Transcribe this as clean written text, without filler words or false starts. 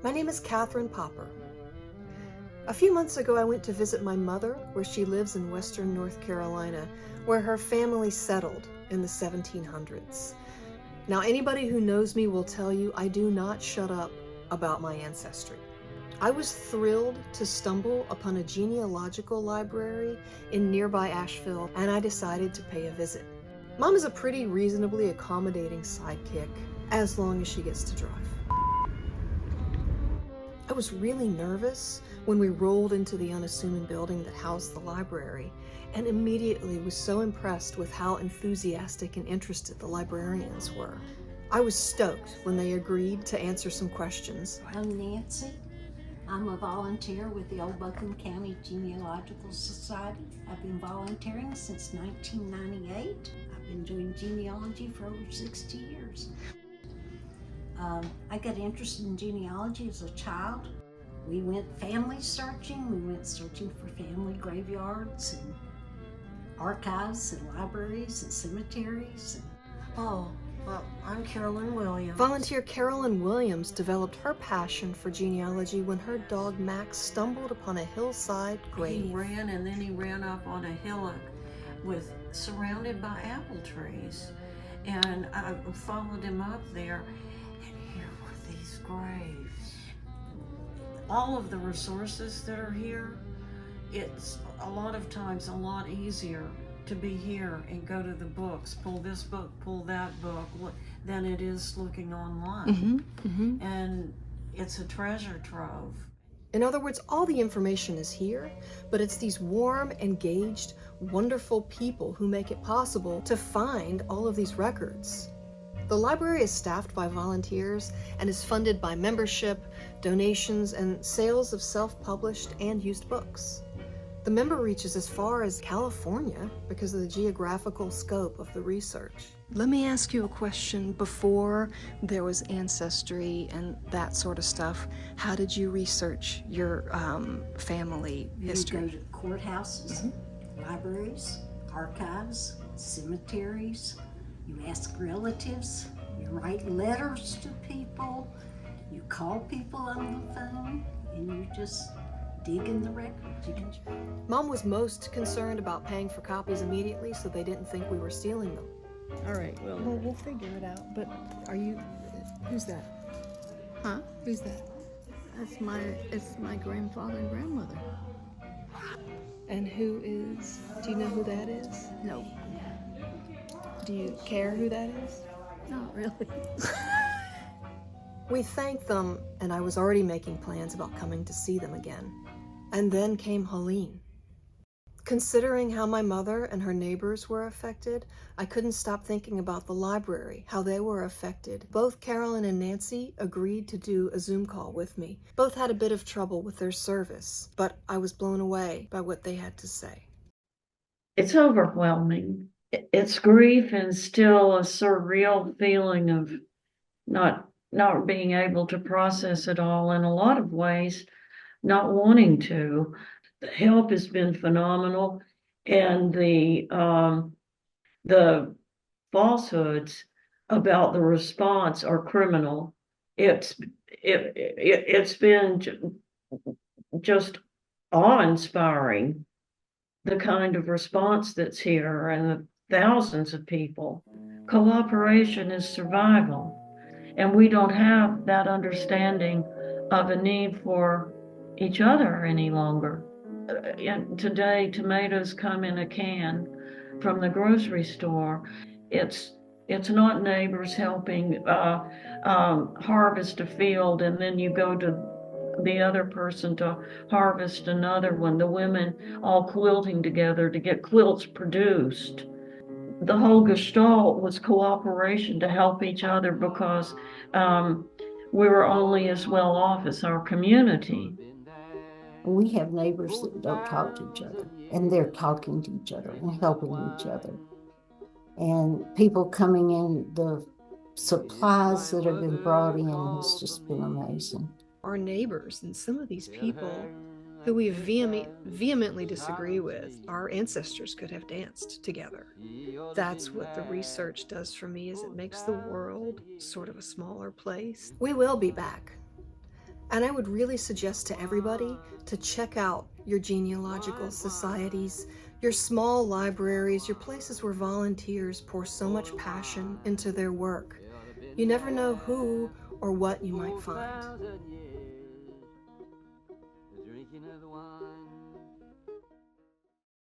My name is Catherine Popper. A few months ago, I went to visit my mother, where she lives in western North Carolina, where her family settled in the 1700s. Now, anybody who knows me will tell you I do not shut up about my ancestry. I was thrilled to stumble upon a genealogical library in nearby Asheville, and I decided to pay a visit. Mom is a pretty reasonably accommodating sidekick, as long as she gets to drive. I was really nervous when we rolled into the unassuming building that housed the library, and immediately was so impressed with how enthusiastic and interested the librarians were. I was stoked when they agreed to answer some questions. I'm Nancy. I'm a volunteer with the Old Buchan County Genealogical Society. I've been volunteering since 1998. I've been doing genealogy for over 60 years. I got interested in genealogy as a child. We went family searching. We went searching for family graveyards and archives and libraries and cemeteries. Well, I'm Carolyn Williams. Volunteer Carolyn Williams developed her passion for genealogy when her dog Max stumbled upon a hillside grave. He ran and then he ran up on a hillock surrounded by apple trees. And I followed him up there, and here were these graves. All of the resources that are here, it's a lot of times a lot easier to be here and go to the books, pull this book, pull that book, than it is looking online. And it's a treasure trove. In other words, all the information is here, but it's these warm, engaged, wonderful people who make it possible to find all of these records. The library is staffed by volunteers and is funded by membership, donations, and sales of self-published and used books. The member reaches as far as California because of the geographical scope of the research. Let me ask you a question. Before there was Ancestry and that sort of stuff, how did you research your family history? You go to courthouses, libraries, archives, cemeteries. You ask relatives. You write letters to people. You call people on the phone, and you just dig in the records. Mom was most concerned about paying for copies immediately so they didn't think we were stealing them. All right, well, We'll figure it out, but who's that? huh? Who's that? It's my grandfather and grandmother. And do you know who that is? No, Do you care who that is? not really. We thanked them, and I was already making plans about coming to see them again. And then came Helene. Considering how my mother and her neighbors were affected, I couldn't stop thinking about the library, how they were affected. Both Carolyn and Nancy agreed to do a Zoom call with me. Both had a bit of trouble with their service, but I was blown away by what they had to say. It's overwhelming. It's grief and still a surreal feeling of not being able to process it all, in a lot of ways, not wanting to. The help has been phenomenal, and the falsehoods about the response are criminal. It's been just awe-inspiring, the kind of response that's here, and the thousands of people. Cooperation is survival, and we don't have that understanding of a need for each other any longer. And today, tomatoes come in a can from the grocery store. It's not neighbors helping harvest a field, and then you go to the other person to harvest another one. The women all quilting together to get quilts produced. The whole gestalt was cooperation to help each other, because we were only as well off as our community. We have neighbors that don't talk to each other, and they're talking to each other and helping each other. And people coming in, the supplies that have been brought in has just been amazing. Our neighbors and some of these people who we vehemently disagree with, our ancestors could have danced together. That's what the research does for me, is it makes the world sort of a smaller place. We will be back. And I would really suggest to everybody to check out your genealogical societies, your small libraries, your places where volunteers pour so much passion into their work. You never know who or what you might find. Drinking of the wine